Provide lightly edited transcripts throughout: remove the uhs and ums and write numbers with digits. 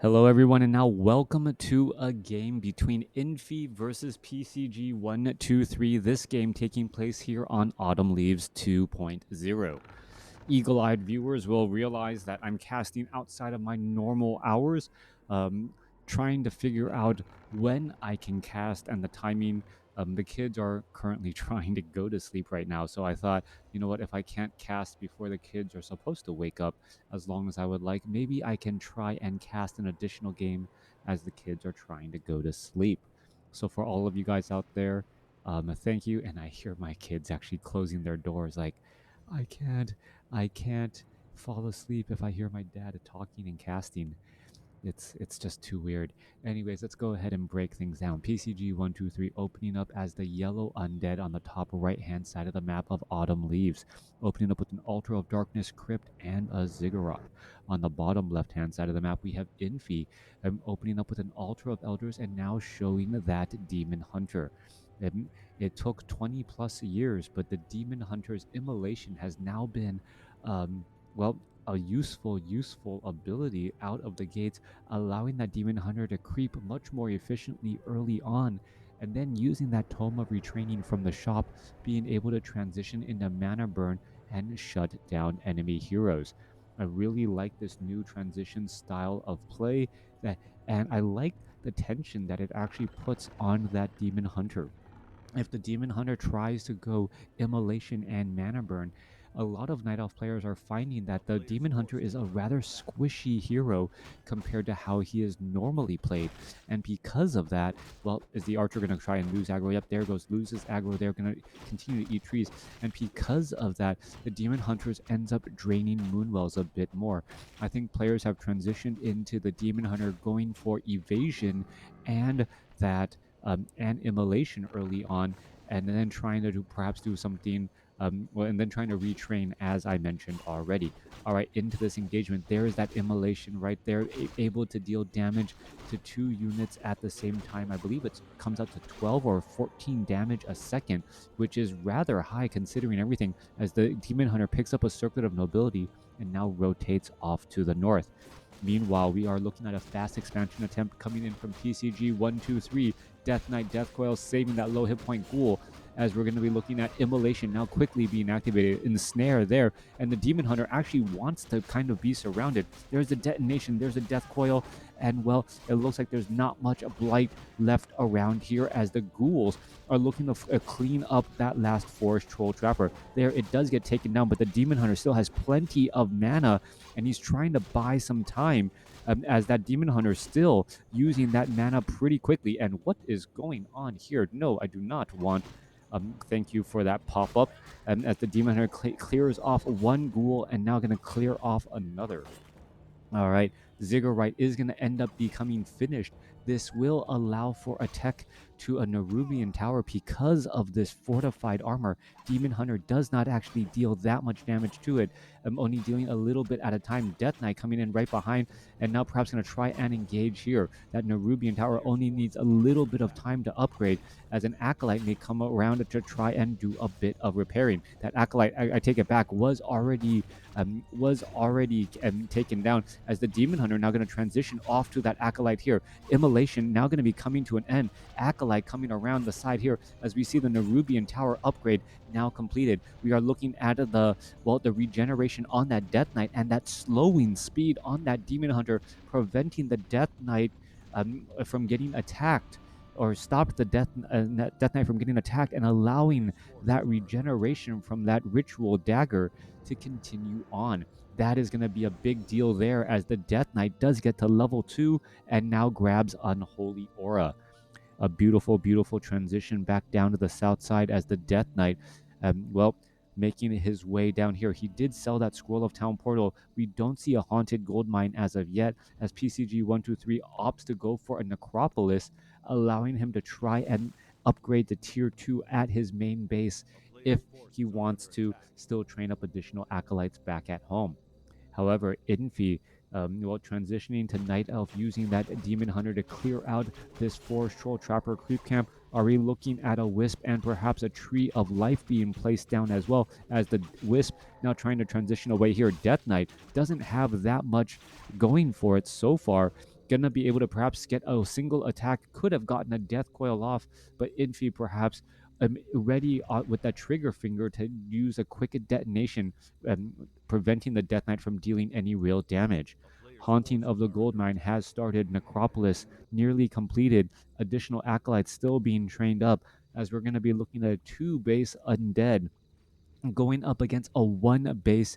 Hello everyone, and now welcome to a game between Infi versus PCG123. This game taking place here on Autumn Leaves 2.0. Eagle-eyed viewers will realize that I'm casting outside of my normal hours, trying to figure out when I can cast and the timing. The kids are currently trying to go to sleep right now, so I thought, you know what, if I can't cast before the kids are supposed to wake up, as long as I would like, maybe I can try and cast an additional game as the kids are trying to go to sleep. So for all of you guys out there, thank you. And I hear my kids actually closing their doors like, I can't, I can't fall asleep if I hear my dad talking and casting. It's just too weird. Anyways, let's go ahead and break things down. PCG123 opening up as the yellow undead on the top right-hand side of the map of Autumn Leaves, opening up with an Altar of Darkness Crypt and a Ziggurat. On the bottom left-hand side of the map, we have Infi, opening up with an Altar of Elders and now showing that Demon Hunter. It took 20 plus years, but the Demon Hunter's immolation has now been, well, a useful ability out of the gates, allowing that Demon Hunter to creep much more efficiently early on, and then using that Tome of Retraining from the shop, being able to transition into Mana Burn and shut down enemy heroes. I really like this new transition style of play, and I like the tension that it actually puts on that Demon Hunter. If the Demon Hunter tries to go Immolation and Mana Burn, a lot of Night Elf players are finding that the Demon Hunter is a rather squishy hero compared to how he is normally played. And because of that, well, is the Archer going to try and lose aggro? Yep, there goes, loses aggro. They're going to continue to eat trees. And because of that, the Demon Hunters ends up draining Moonwells a bit more. I think players have transitioned into the Demon Hunter going for evasion and that and immolation early on, and then trying to perhaps do something, and then trying to retrain, as I mentioned already. All right, into this engagement, there is that immolation right there, able to deal damage to 2 units at the same time. I believe it comes out to 12 or 14 damage a second, which is rather high considering everything, as the Demon Hunter picks up a Circlet of Nobility and now rotates off to the north. Meanwhile, we are looking at a fast expansion attempt coming in from PCG123. Death Knight, Death Coil saving that low hit point ghoul, as we're going to be looking at Immolation now quickly being activated. Ensnare there, and the Demon Hunter actually wants to kind of be surrounded. There's a detonation, there's a Death Coil, and well, it looks like there's not much blight left around here, as the ghouls are looking to clean up that last Forest Troll Trapper. There, it does get taken down, but the Demon Hunter still has plenty of mana, and he's trying to buy some time, as that Demon Hunter still using that mana pretty quickly. And what is going on here? No, I do not want. Thank you for that pop-up. As the Demon Hunter clears off one ghoul and now going to clear off another. All right, Ziggurat is going to end up becoming finished. This will allow for a tech to a Nerubian tower because of this fortified armor. Demon Hunter does not actually deal that much damage to it, only dealing a little bit at a time. Death Knight coming in right behind, and now perhaps going to try and engage here. That Nerubian tower only needs a little bit of time to upgrade, as an Acolyte may come around to try and do a bit of repairing. That Acolyte, I take it back, was already taken down, as the Demon Hunter now going to transition off to that Acolyte here. Immolation now going to be coming to an end. Acolyte coming around the side here, as we see the Nerubian tower upgrade now completed. We are looking at the regeneration on that Death Knight and that slowing speed on that Demon Hunter, preventing the Death Knight from getting attacked, or stopped the Death Knight from getting attacked, and allowing that regeneration from that ritual dagger to continue on. That is going to be a big deal there, as the Death Knight does get to level 2 and now grabs Unholy Aura. A beautiful transition back down to the south side, as the Death Knight, making his way down here. He did sell that Scroll of Town Portal. We don't see a Haunted Gold Mine as of yet, as PCG123 opts to go for a Necropolis, allowing him to try and upgrade to tier 2 at his main base if he wants to still train up additional Acolytes back at home. However, Infi, transitioning to Night Elf, using that Demon Hunter to clear out this Forest Troll Trapper creep camp. Are we looking at a Wisp and perhaps a Tree of Life being placed down, as well as the Wisp now trying to transition away here? Death Knight doesn't have that much going for it so far. gonna be able to perhaps get a single attack, could have gotten a death coil off, but Infi perhaps ready with that trigger finger to use a quick detonation, preventing the Death Knight from dealing any real damage. Haunting of the Gold Mine has started. Necropolis nearly completed. Additional acolytes still being trained up, as we're going to be looking at a 2-base undead going up against a 1-base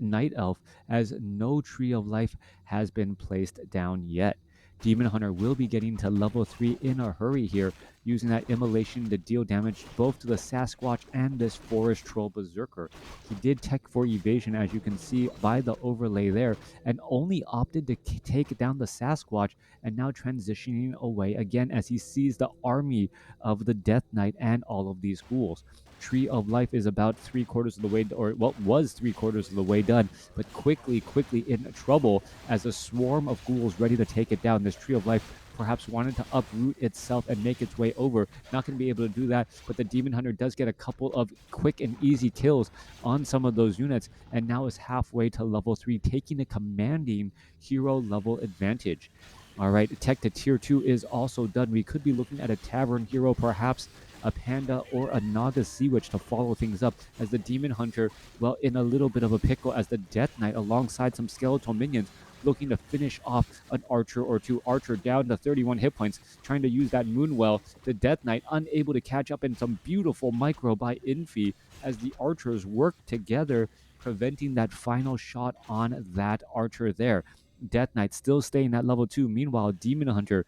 night elf, as no tree of life has been placed down yet. Demon Hunter will be getting to level 3 in a hurry here, using that immolation to deal damage both to the Sasquatch and this Forest Troll Berserker. He did tech for evasion, as you can see by the overlay there, and only opted to take down the Sasquatch, and now transitioning away again as he sees the army of the Death Knight and all of these ghouls. Tree of Life is about 3/4 of the way, or what was 3/4 of the way done, but quickly in trouble as a swarm of ghouls ready to take it down. This Tree of Life perhaps wanted to uproot itself and make its way over. Not going to be able to do that, but the Demon Hunter does get a couple of quick and easy kills on some of those units, and now is halfway to level 3, taking a commanding hero level advantage. All right, tech to tier 2 is also done. We could be looking at a Tavern hero, perhaps a Panda or a Naga Sea Witch to follow things up, as the Demon Hunter, well, in a little bit of a pickle, as the Death Knight alongside some skeletal minions looking to finish off an Archer or two. Archer down to 31 hit points, trying to use that Moonwell. The Death Knight unable to catch up, in some beautiful micro by Infi as the Archers work together, preventing that final shot on that Archer there. Death Knight still staying at level 2. Meanwhile, Demon Hunter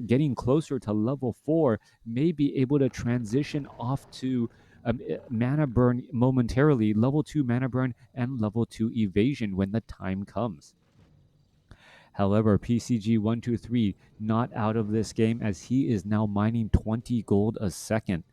getting closer to level 4, may be able to transition off to mana burn momentarily, level 2 mana burn and level 2 evasion when the time comes. However, PCG123 not out of this game, as he is now mining 20 gold a second.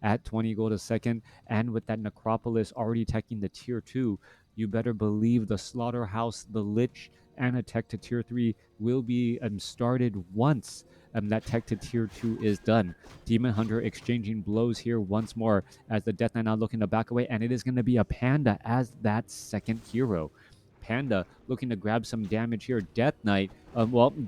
At 20 gold a second, and with that Necropolis already teching the tier 2, you better believe the Slaughterhouse, the Lich, and a tech to tier 3 will be started once that tech to tier 2 is done. Demon Hunter exchanging blows here once more, as the Death Knight now looking to back away, and it is going to be a Panda as that second hero. Panda looking to grab some damage here. Death Knight,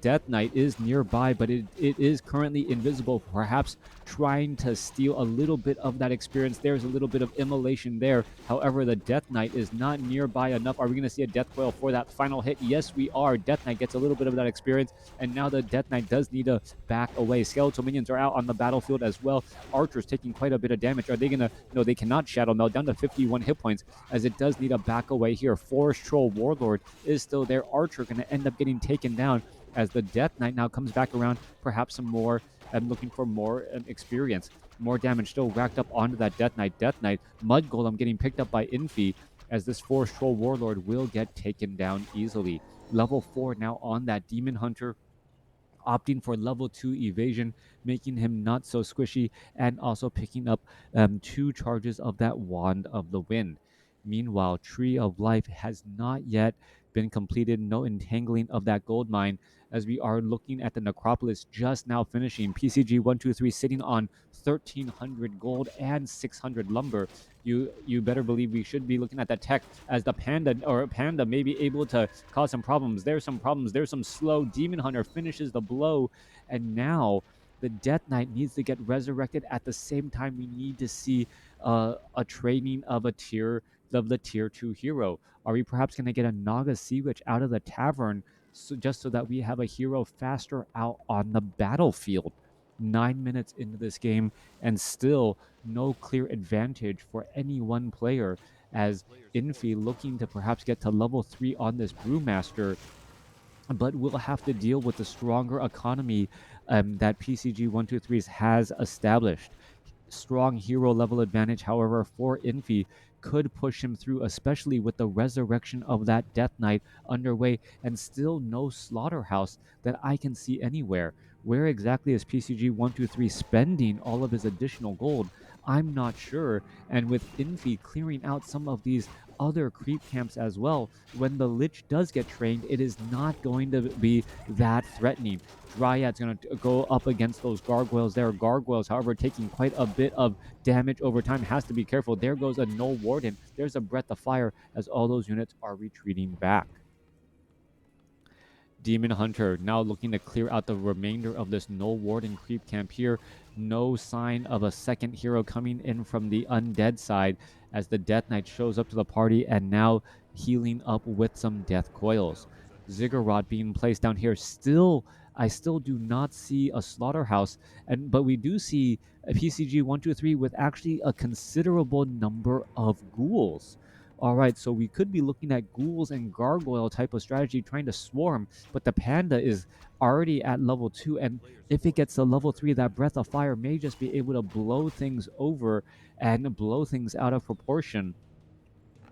Death Knight is nearby, but it is currently invisible, perhaps trying to steal a little bit of that experience. There's a little bit of immolation there. However, the Death Knight is not nearby enough. Are we going to see a Death Coil for that final hit? Yes, we are. Death Knight gets a little bit of that experience, and now the Death Knight does need to back away. Skeletal minions are out on the battlefield as well. Archers taking quite a bit of damage. Are they going to... No, they cannot Shadow Meld, down to 51 hit points, as it does need a back away here. Forest Troll Warlord is still there. Archer going to end up getting taken down, as the Death Knight now comes back around, perhaps some more, looking for more experience. More damage still racked up onto that Death Knight. Death Knight, Mud Golem getting picked up by Infi, as this Forest Troll Warlord will get taken down easily. Level 4 now on that Demon Hunter, opting for level 2 evasion, making him not so squishy, and also picking up 2 charges of that Wand of the Wind. Meanwhile, Tree of Life has not yet been completed. No entangling of that gold mine, as we are looking at the Necropolis just now finishing. PCG123 sitting on 1,300 gold and 600 lumber. You better believe we should be looking at that tech, as the Panda may be able to cause some problems. There's some problems. There's some slow. Demon Hunter finishes the blow, and now the Death Knight needs to get resurrected. At the same time, we need to see a training of the tier 2 hero. Are we perhaps going to get a Naga Sea Witch out of the tavern, just so that we have a hero faster out on the battlefield? 9 minutes into this game, and still no clear advantage for any one player, as Infi looking to perhaps get to level 3 on this Brewmaster, but we'll have to deal with the stronger economy that PCG123 has established. Strong hero level advantage, however, for Infi could push him through, especially with the resurrection of that Death Knight underway, and still no Slaughterhouse that I can see anywhere. Where exactly is PCG123 spending all of his additional gold? I'm not sure. And with Infi clearing out some of these other creep camps as well, when the Lich does get trained, it is not going to be that threatening. Dryad's going to go up against those gargoyles there. Gargoyles, however, taking quite a bit of damage over time. Has to be careful. There goes a No Warden. There's a Breath of Fire, as all those units are retreating back. Demon Hunter now looking to clear out the remainder of this Null Warden creep camp here. No sign of a second hero coming in from the undead side as the Death Knight shows up to the party and now healing up with some Death Coils. Ziggurat being placed down here. I still do not see a Slaughterhouse, but we do see a PCG 123 with actually a considerable number of ghouls. All right, so we could be looking at ghouls and gargoyle type of strategy trying to swarm, but the panda is already at level 2, and if it gets to level 3, that breath of fire may just be able to blow things over and blow things out of proportion,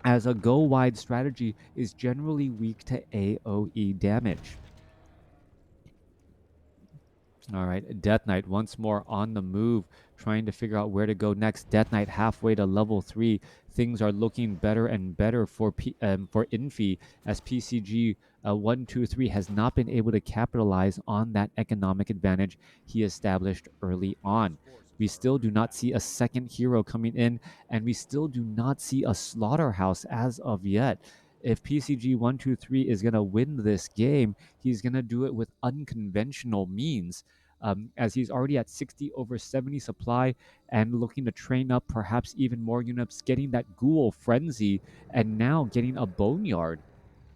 as a go wide strategy is generally weak to AoE damage. All right, Death Knight once more on the move, trying to figure out where to go next. Death Knight halfway to level 3. Things are looking better and better for Infi, as PCG 123 has not been able to capitalize on that economic advantage he established early on. We still do not see a second hero coming in, and we still do not see a Slaughterhouse as of yet. If PCG 123 is going to win this game, he's going to do it with unconventional means, as he's already at 60 over 70 supply and looking to train up perhaps even more units, getting that Ghoul Frenzy, and now getting a Boneyard.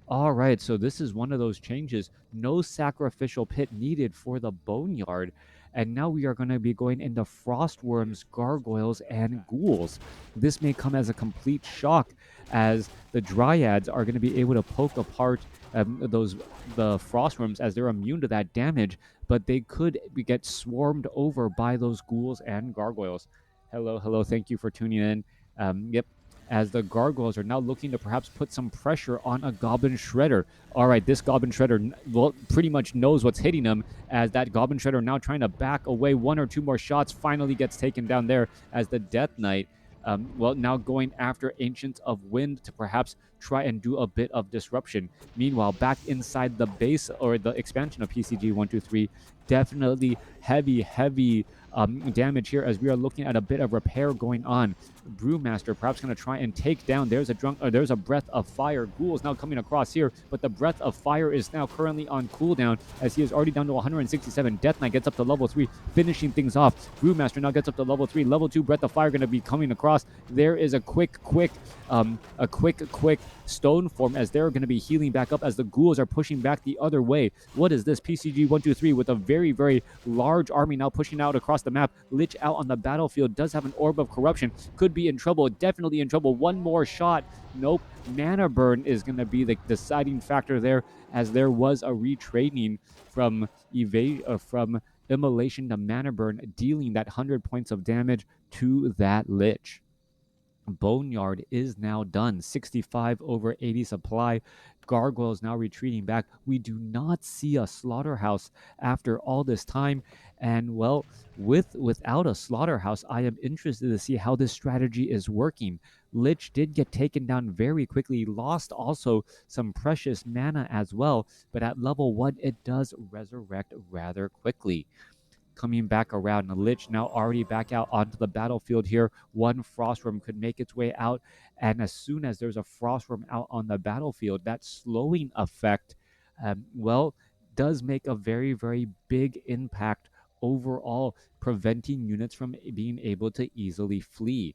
All right, so this is one of those changes. No sacrificial pit needed for the Boneyard. And now we are going to be going into Frostworms, Gargoyles, and Ghouls. This may come as a complete shock, as the Dryads are going to be able to poke apart the Frostworms, as they're immune to that damage, but they could get swarmed over by those Ghouls and Gargoyles. Hello, thank you for tuning in. Yep, as the Gargoyles are now looking to perhaps put some pressure on a Goblin Shredder. All right, this Goblin Shredder pretty much knows what's hitting him, as that Goblin Shredder now trying to back away. One or two more shots, finally gets taken down there, as the Death Knight, now going after Ancients of Wind to perhaps try and do a bit of disruption. Meanwhile, back inside the base or the expansion of PCG 123, definitely heavy damage here, as we are looking at a bit of repair going on. Brewmaster perhaps going to try and take down. There's a Breath of Fire. Ghoul is now coming across here, but the Breath of Fire is now currently on cooldown, as he is already down to 167. Death Knight gets up to level 3, finishing things off. Brewmaster now gets up to level 3. Level 2 Breath of Fire going to be coming across. There is a quick stone form, as they're going to be healing back up as the ghouls are pushing back the other way. What is this? PCG 123 with a very large army now pushing out across the map. Lich out on the battlefield does have an Orb of Corruption. Could be in trouble. Definitely in trouble. One more shot. Nope. Mana Burn is going to be the deciding factor there, as there was a retraining from Immolation to Mana Burn, dealing that 100 points of damage to that Lich. Boneyard is now done. 65 over 80 supply. Gargoyles now retreating back. We do not see a Slaughterhouse after all this time. And well, without a Slaughterhouse, I am interested to see how this strategy is working. Lich did get taken down very quickly, lost also some precious mana as well, but at level 1 it does resurrect rather quickly. Coming back around, the Lich now already back out onto the battlefield here. One Frostworm could make its way out, and as soon as there's a Frostworm out on the battlefield, that slowing effect, does make a very big impact overall, preventing units from being able to easily flee.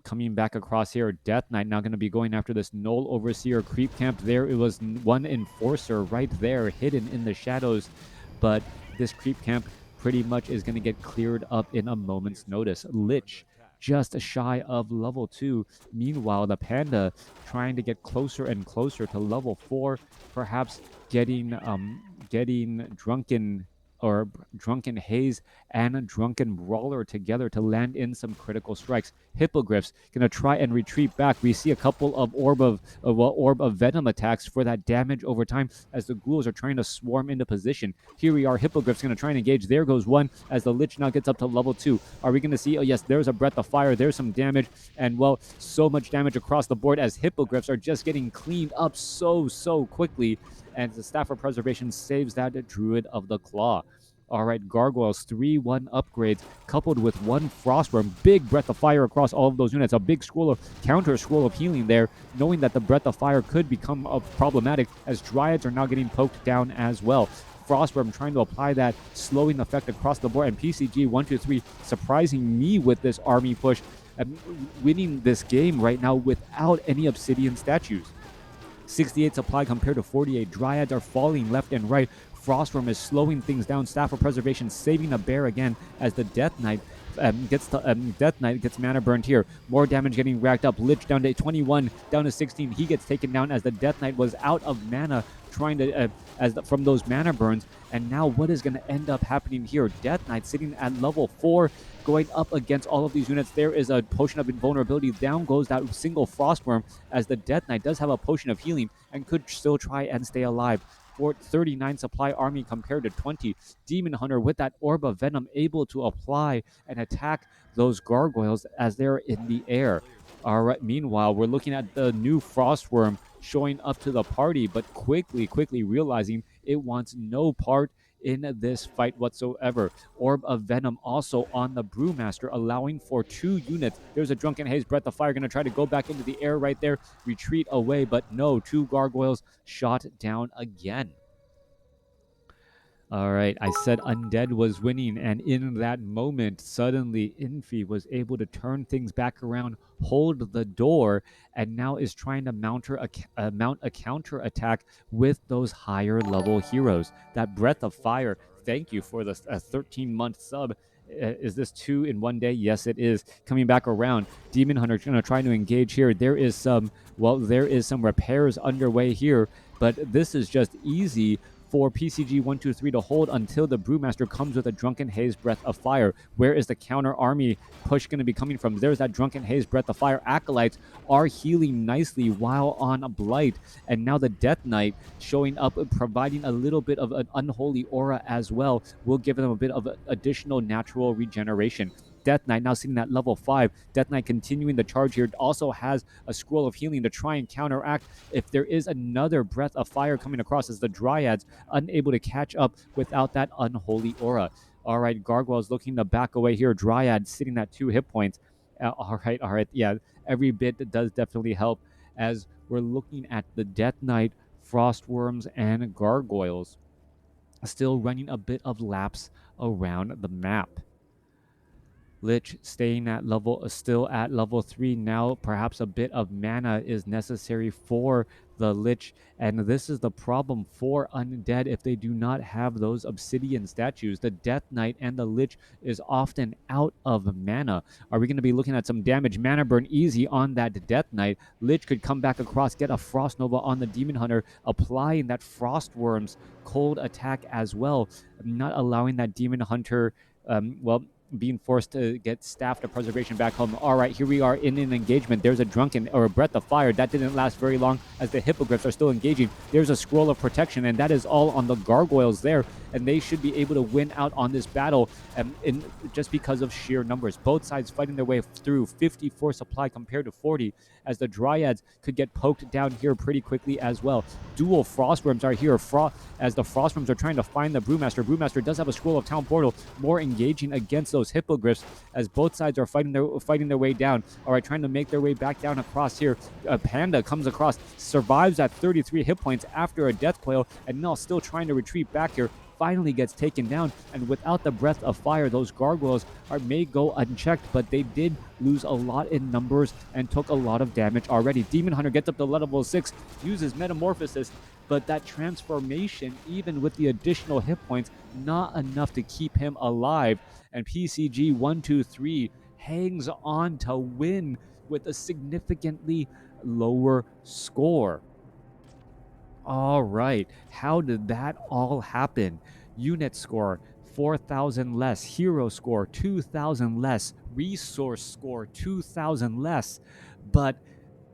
Coming back across here, Death Knight now going to be going after this Null Overseer creep camp. There it was one Enforcer right there, hidden in the shadows, but this creep camp pretty much is going to get cleared up in a moment's notice. Lich just shy of level 2. Meanwhile, the Panda trying to get closer and closer to level 4, perhaps getting Drunken Haze and a Drunken Brawler together to land in some critical strikes. Hippogriffs gonna try and retreat back. We see a couple of Orb of Venom attacks for that damage over time, as the ghouls are trying to swarm into position. Here we are. Hippogriffs gonna try and engage. There goes one, as the Lich now gets up to level 2. Are we gonna see? Oh yes, there's a Breath of Fire. There's some damage, and well, so much damage across the board, as Hippogriffs are just getting cleaned up so quickly, and the Staff of Preservation saves that Druid of the Claw. All right, Gargoyles 3-1 upgrades coupled with one Frostworm. Big Breath of Fire across all of those units. A big counter scroll of healing there, knowing that the Breath of Fire could become problematic as Dryads are now getting poked down as well. Frostworm trying to apply that slowing effect across the board, and PCG 123 surprising me with this army push, winning this game right now without any Obsidian statues. 68 supply compared to 48. Dryads are falling left and right. Frostworm is slowing things down. Staff of Preservation saving a bear again as the Death Knight gets mana burned here. More damage getting racked up. Lich down to 21, down to 16. He gets taken down as the Death Knight was out of mana, trying to from those mana burns. And now what is going to end up happening here? Death Knight sitting at level 4, going up against all of these units. There is a potion of invulnerability. Down goes that single Frostworm as the Death Knight does have a potion of healing and could still try and stay alive. For 39 supply army compared to 20. Demon Hunter with that Orb of Venom able to apply and attack those gargoyles as they're in the air. All right, meanwhile, we're looking at the new Frostworm showing up to the party, but quickly realizing it wants no part in this fight whatsoever. Orb of Venom also on the Brewmaster, allowing for 2 units. There's a Drunken Haze, Breath of Fire, going to try to go back into the air right there, retreat away, but no, 2 gargoyles shot down again. All right, I said Undead was winning, and in that moment, suddenly Infi was able to turn things back around, hold the door, and now is trying to mount a counter attack with those higher level heroes. That Breath of Fire, thank you for the 13-month sub. Is this 2 in 1 day? Yes, it is. Coming back around, Demon Hunter going to try to engage here. There is some repairs underway here, but this is just easy for PCG 123 to hold until the Brewmaster comes with a Drunken Haze, Breath of Fire. Where is the counter army push going to be coming from? There's that Drunken Haze, Breath of Fire. Acolytes are healing nicely while on Blight, and now the Death Knight showing up, providing a little bit of an unholy aura as well, will give them a bit of additional natural regeneration. Death Knight now sitting at level 5. Death Knight continuing the charge here. Also has a scroll of healing to try and counteract if there is another Breath of Fire coming across, as the Dryads unable to catch up without that unholy aura. All right, Gargoyles looking to back away here. Dryad sitting at 2 hit points. All right. Yeah, every bit does definitely help as we're looking at the Death Knight, Frostworms, and Gargoyles still running a bit of laps around the map. Lich staying at still at level 3 now. Perhaps a bit of mana is necessary for the Lich, and this is the problem for Undead if they do not have those Obsidian statues. The Death Knight and the Lich is often out of mana. Are we going to be looking at some damage? Mana burn easy on that Death Knight. Lich could come back across, get a Frost Nova on the Demon Hunter, applying that Frostworm's cold attack as well, not allowing that Demon Hunter, being forced to get Staff of Preservation back home. All right, here we are in an engagement. There's a Breath of Fire. That didn't last very long as the Hippogriffs are still engaging. There's a Scroll of Protection, and that is all on the Gargoyles there, and they should be able to win out on this battle just because of sheer numbers. Both sides fighting their way through. 54 supply compared to 40, as the Dryads could get poked down here pretty quickly as well. Dual Frostworms are here as the Frostworms are trying to find the Brewmaster. Brewmaster does have a Scroll of Town Portal, more engaging against those Hippogriffs as both sides are fighting their way down. All right, trying to make their way back down across here. Panda comes across, survives at 33 hit points after a death coil, and now still trying to retreat back here. Finally gets taken down, and without the Breath of Fire, those Gargoyles may go unchecked, but they did lose a lot in numbers and took a lot of damage already. Demon Hunter gets up to level 6, uses Metamorphosis, but that transformation, even with the additional hit points, not enough to keep him alive, and PCG 123 hangs on to win with a significantly lower score. All right, how did that all happen? Unit score 4,000 less, hero score 2,000 less, resource score 2,000 less, but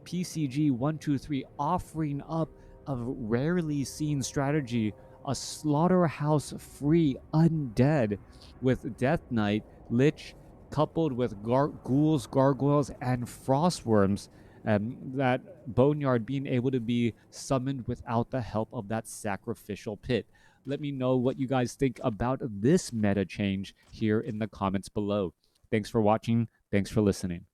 PCG 123 offering up a rarely seen strategy, a slaughterhouse-free Undead with Death Knight, Lich, coupled with ghouls, gargoyles, and frostworms. That Boneyard being able to be summoned without the help of that sacrificial pit. Let me know what you guys think about this meta change here in the comments below. Thanks for watching. Thanks for listening.